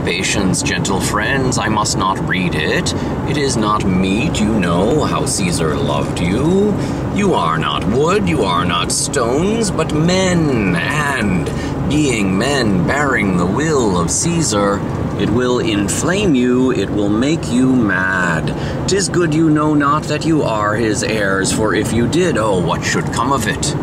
patience, gentle friends, I must not read it. It is not meet, you know how Caesar loved you. You are not wood, you are not stones, but men, and being men, bearing the will of Caesar, it will inflame you, it will make you mad. 'Tis good you know not that you are his heirs, for if you did, oh, what should come of it?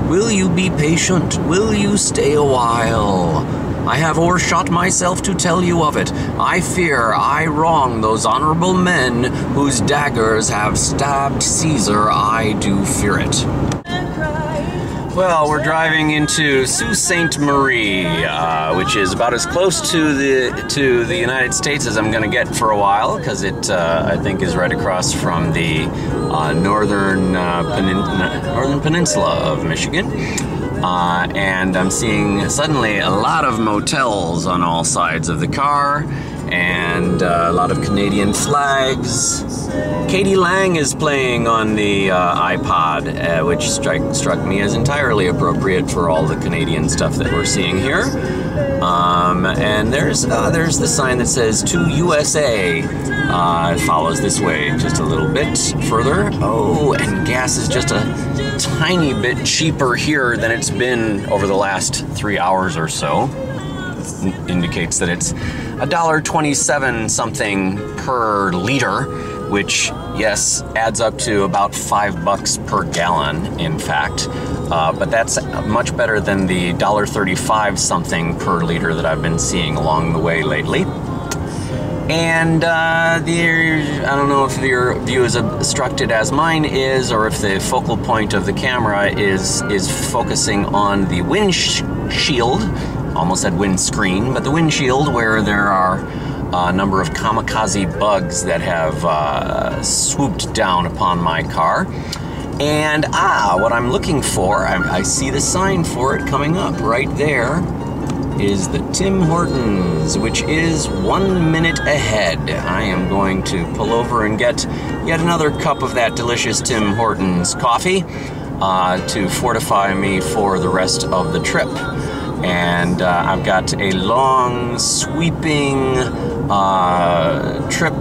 Will you be patient? Will you stay a while? I have o'ershot myself to tell you of it. I fear I wrong those honorable men whose daggers have stabbed Caesar. I do fear it. Well, we're driving into Sault Ste. Marie, which is about as close to the United States as I'm going to get for a while, because it I think is right across from the northern peninsula of Michigan. And I'm seeing suddenly a lot of motels on all sides of the car, and a lot of Canadian flags. Katie Lang is playing on the iPod, which struck me as entirely appropriate for all the Canadian stuff that we're seeing here. And there's the sign that says "To USA." It follows this way just a little bit further. Oh, and gas is just a tiny bit cheaper here than it's been over the last 3 hours or so. Indicates that it's $1.27 something per liter, which, yes, adds up to about $5 per gallon, in fact. But that's much better than the $1.35 something per liter that I've been seeing along the way lately. And I don't know if your view is obstructed as mine is, or if the focal point of the camera is focusing on the windshield. Almost said windscreen, but the windshield, where there are a number of kamikaze bugs that have swooped down upon my car. And what I'm looking for, I see the sign for it coming up right there, is the Tim Hortons, which is 1 minute ahead. I am going to pull over and get yet another cup of that delicious Tim Hortons coffee to fortify me for the rest of the trip. And I've got a long, sweeping trip.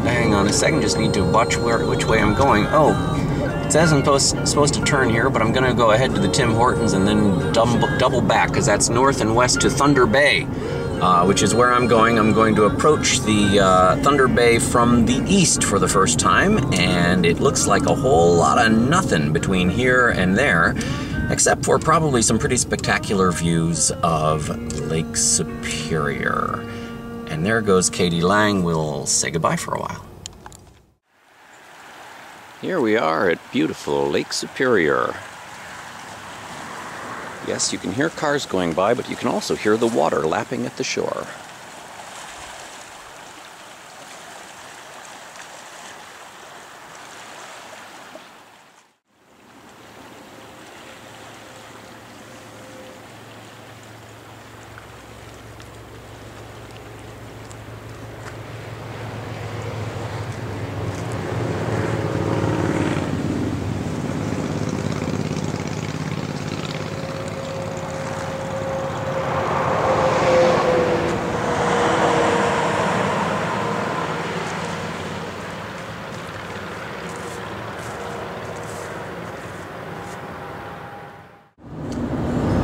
Hang on a second, just need to watch which way I'm going. Oh, it says I'm supposed to turn here, but I'm going to go ahead to the Tim Hortons and then double back, because that's north and west to Thunder Bay, which is where I'm going. I'm going to approach the Thunder Bay from the east for the first time, and it looks like a whole lot of nothing between here and there, except for probably some pretty spectacular views of Lake Superior. And there goes Katie Lang. We'll say goodbye for a while. Here we are at beautiful Lake Superior. Yes, you can hear cars going by, but you can also hear the water lapping at the shore.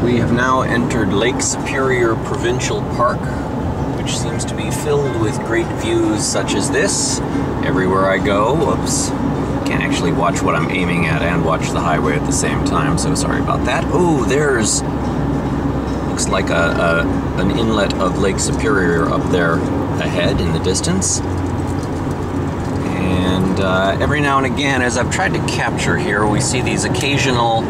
We have now entered Lake Superior Provincial Park, which seems to be filled with great views such as this. Everywhere I go, whoops, can't actually watch what I'm aiming at and watch the highway at the same time, so sorry about that. Oh, there's, looks like an inlet of Lake Superior up there ahead in the distance. And every now and again, as I've tried to capture here, we see these occasional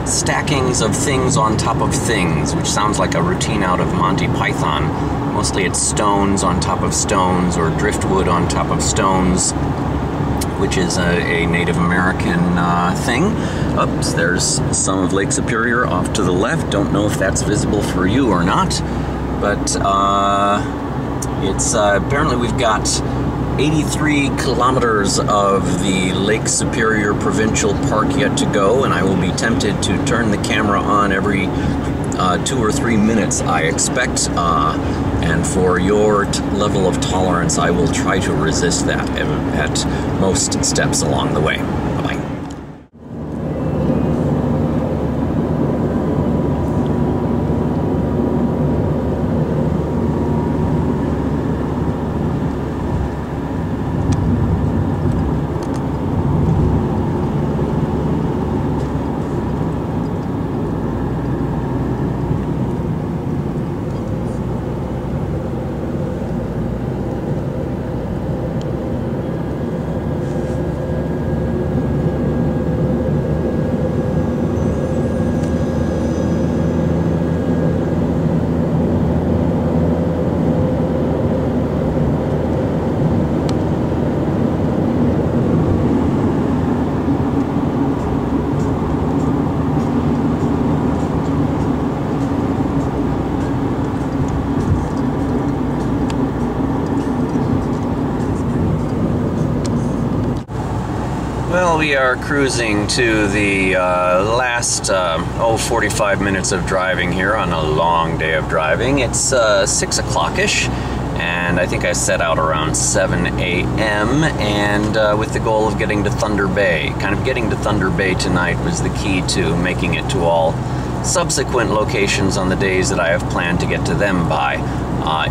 stackings of things on top of things, which sounds like a routine out of Monty Python. Mostly it's stones on top of stones, or driftwood on top of stones, which is a Native American thing. Oops, there's some of Lake Superior off to the left. Don't know if that's visible for you or not, but it's apparently we've got 83 kilometers of the Lake Superior Provincial Park yet to go, and I will be tempted to turn the camera on every 2 or 3 minutes, I expect. And for your level of tolerance, I will try to resist that at most steps along the way. Bye-bye. Well, we are cruising to the last 45 minutes of driving here on a long day of driving. It's 6 o'clock-ish, and I think I set out around 7 a.m. and with the goal of getting to Thunder Bay. Kind of getting to Thunder Bay tonight was the key to making it to all subsequent locations on the days that I have planned to get to them by.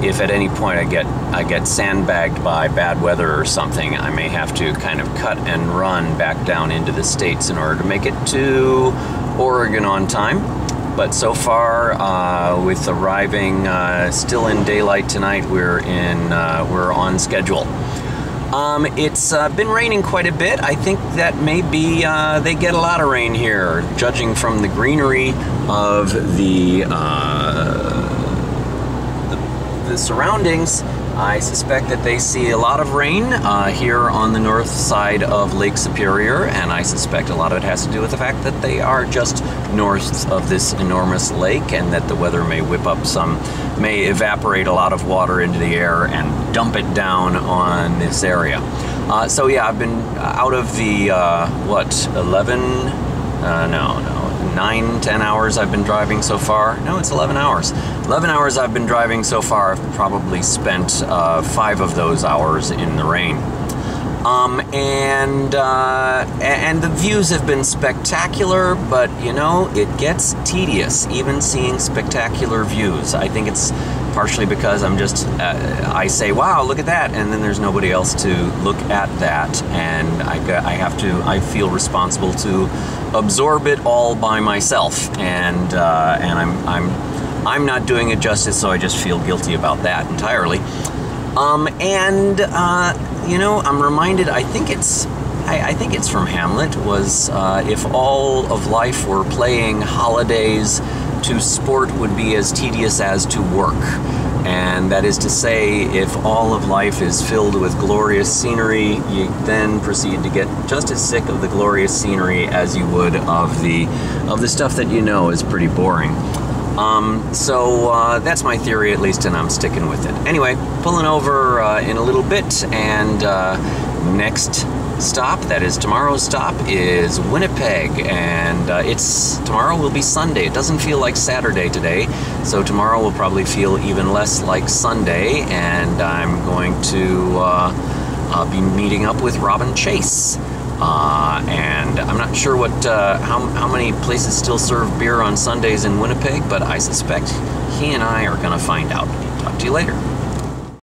If at any point I get sandbagged by bad weather or something, I may have to kind of cut and run back down into the States in order to make it to Oregon on time. But so far, with arriving still in daylight tonight, we're on schedule. It's been raining quite a bit. I think that maybe they get a lot of rain here, judging from the greenery of the surroundings. I suspect that they see a lot of rain here on the north side of Lake Superior, and I suspect a lot of it has to do with the fact that they are just north of this enormous lake, and that the weather may may evaporate a lot of water into the air and dump it down on this area. So yeah, I've been out of the, 9, 10 hours I've been driving so far. No, it's 11 hours. 11 hours I've been driving so far. I've probably spent 5 of those hours in the rain. And the views have been spectacular, but you know, it gets tedious even seeing spectacular views. I think it's partially because I'm just, I say, wow, look at that, and then there's nobody else to look at that, and I feel responsible to absorb it all by myself, and I'm not doing it justice, so I just feel guilty about that entirely. You know, I'm reminded, I think it's from Hamlet, was if all of life were playing holidays, to sport would be as tedious as to work. And that is to say, if all of life is filled with glorious scenery, you then proceed to get just as sick of the glorious scenery as you would of the stuff that you know is pretty boring. So that's my theory, at least, and I'm sticking with it. Anyway, pulling over in a little bit, and next stop, that is tomorrow's stop, is Winnipeg, and tomorrow will be Sunday. It doesn't feel like Saturday today, so tomorrow will probably feel even less like Sunday, and I'm going to be meeting up with Robin Chase. And I'm not sure how many places still serve beer on Sundays in Winnipeg, but I suspect he and I are going to find out. Talk to you later.